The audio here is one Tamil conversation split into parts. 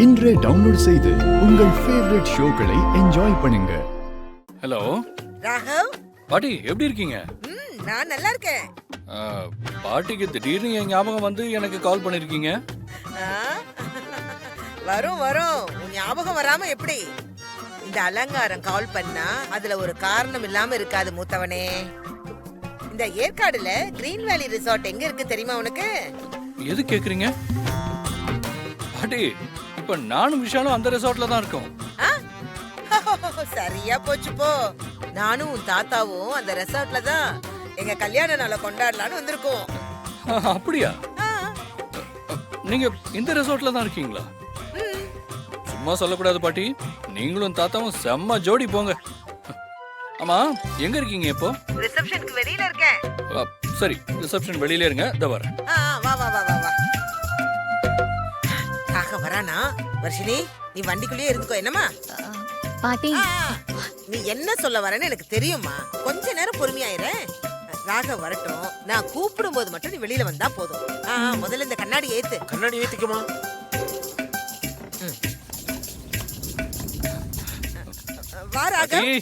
இன்றே டவுன்லோட் செய்து உங்கள் ஃபேவரட் ஷோக்களை என்ஜாய் பண்ணுங்க. ஹலோ ராகவ். பாட்டி, எப்படி இருக்கீங்க? நான் நல்லா இருக்கேன். பாட்டிக்கு திடீர்னு என் ஞாபகம் வந்து எனக்கு கால் பண்ணிருக்கீங்க. ஆ, வரும் வரும், உன் ஞாபகம் வராம எப்படி? இந்த அலங்காரம் கால் பண்ணா அதுல ஒரு காரணம் இல்லாம இருக்காது மூத்தவனே. இந்த ஏற்காடுல கிரீன் வேலி ரிசார்ட் எங்க இருக்கு தெரியுமா உனக்கு? எது கேக்குறீங்க பாட்டி? இப்ப நானும் விஷாலும் அந்த ரிசார்ட்ல தான் இருக்கோம். ஆ? சரியா போச்சு போ. நானும் உன் தாத்தாவும் அந்த ரெசார்ட்ல தான் எங்க கல்யாண நாளை கொண்டாடலான்னு வந்திருக்கோம். அப்படியா? ஆ, நீங்க இந்த ரிசார்ட்ல தான் இருக்கீங்களா? ம். சும்மா சொல்லக்கூடாது பாட்டி, நீங்களும் தாத்தாவும் செம்ம ஜோடி போங்க. ஆமா, எங்க இருக்கீங்க இப்போ? ரிசப்ஷனுக்கு வெளியில இருக்கேன். சரி, ரிசப்ஷன் வெளியில இருங்க, இதோ வரேன். ஆ, வா வா வா வா வா. காக வரானா? வர்ஷினி, நீ வண்டிக்குள்ளேயே இருந்துக்கோ. என்னம்மா? பாட்டி, ஆ, நீ என்ன சொல்ல வரேன்னு எனக்கு தெரியுமா. கொஞ்ச நேரம் பொறுமையாயிரு. ராக வரட்டும், நான் கூப்பிடும் போது மட்டும் நீ வெளியில வந்தா போதும். முதல்ல இந்த கண்ணாடி ஏத்து. கண்ணாடி ஏத்திக்குமா? வா ராக. பாட்டி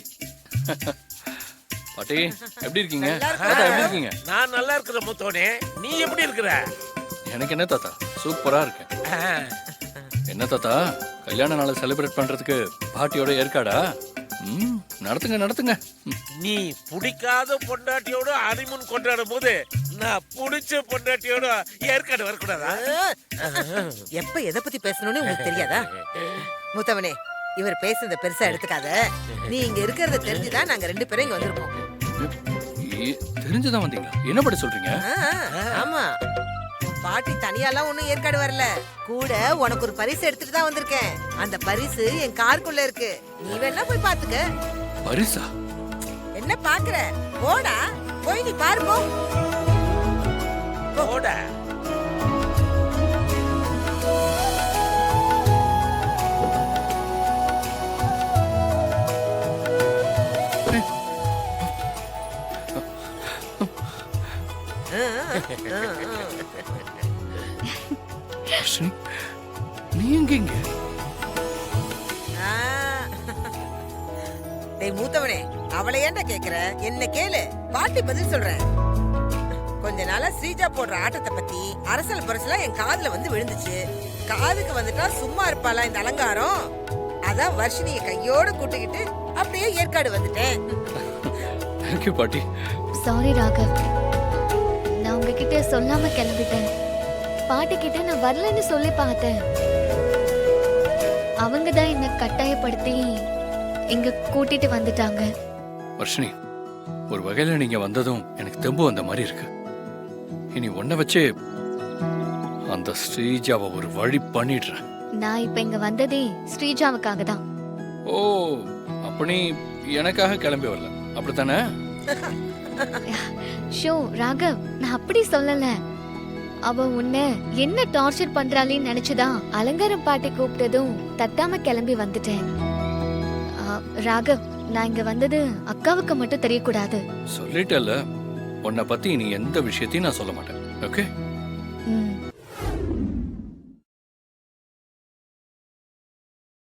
பாட்டி, எப்படி இருக்கீங்க? நல்லா இருக்கேன். தாத்தா, எப்படி இருக்கீங்க? நான் நல்லா இருக்கிற மூத்தவனே, நீ எப்படி இருக்கிற? எனக்கு என்ன தாத்தா, சூப்பரா இருக்கேன். என்ன தாத்தா, கல்யாண நாளை செலிப்ரேட் பண்றதுக்கு பாட்டியோட ஏற்காடா? நடத்துங்க நடத்துங்க. நீ பிடிக்காத பொண்டாட்டியோட ஹனிமூன் கொண்டாடும் போது நான் பிடிச்ச பொண்டாட்டியோட ஏற்காடு வரக்கூடாதா? எப்ப எதை பத்தி பேசணும்னு உங்களுக்கு தெரியாதா? மூத்தவனே, இவர் பேசுறத பெருசா எடுத்துக்காத. நீ இங்க இருக்கிறத தெரிஞ்சுதான் நாங்க ரெண்டு பேரும் இங்க வந்திருக்கோம். தெரிஞ்சுதான் வந்தீங்களா? என்ன படி சொல்றீங்க? ஆமா, பாட்டி தனியாலாம் ஒண்ணும் ஏற்காடு வரல. கூட உனக்கு ஒரு பரிசு எடுத்துட்டு தான் வந்திருக்கேன். அந்த பரிசு என் காருக்குள்ள இருக்கு. நீ வேணா போய் பாத்துக்க. பரிசா? என்ன பாக்குற? போடா, போய் நீ பாரு போ. போடா. நீ எங்க இங்க? டேய் மூத்தவனே, அவளை ஏன்டா கேக்குற? என்ன கேளு, பாட்டி பதில் சொல்றேன். கொஞ்ச நாளா ஸ்ரீஜா போடுற ஆட்டத்தை பத்தி அரசல் பரசலா என் காதுல வந்து விழுந்துச்சு. காதுக்கு வந்துட்டா சும்மா இருப்பாளா இந்த அலங்காரம்? அதான் வர்ஷினிய கையோட கூட்டிக்கிட்டு அப்படியே ஏற்காடு வந்துட்டேன். தேங்க்யூ பாட்டி. சாரி ராகவ், நான் உங்ககிட்ட சொல்லாம கிளம்பிட்டேன். பாட்டி கிட்ட நான் வரலன்னு சொல்லி பார்த்தேன். அவங்க தான் என்ன கட்டாயப்படுத்தி இங்க கூட்டிட்டு வந்துட்டாங்க. வர்ஷினி, ஒரு வகையில நீங்க வந்ததும் எனக்கு தெம்பு வந்த மாதிரி இருக்கு. இனி ஒன்ன வச்சு அந்த ஸ்ரீஜாவை ஒரு வழி பண்ணிடுறேன். நான் இப்ப இங்க வந்ததே ஸ்ரீஜாவுக்காக தான். ஓ, அப்ப நீ எனக்காக கிளம்பி வரல, அப்படித்தானே? ஷோ ராகவ், நான் அப்படி சொல்லல. அவ உன்னை என்ன டார்ச்சர் பண்றாளேன்னு நினைச்சுதான் அலங்காரம் பாட்டி கூப்பிட்டதும் தட்டாம கிளம்பி வந்துட்டேன். ராகவ், நான் இங்க வந்தது அக்காவுக்கு மட்டும் தெரியக்கூடாது. சொல்லிட்டல, உன்னை பத்தி நீ எந்த விஷயத்தையும் நான் சொல்ல மாட்டேன். ஓகே?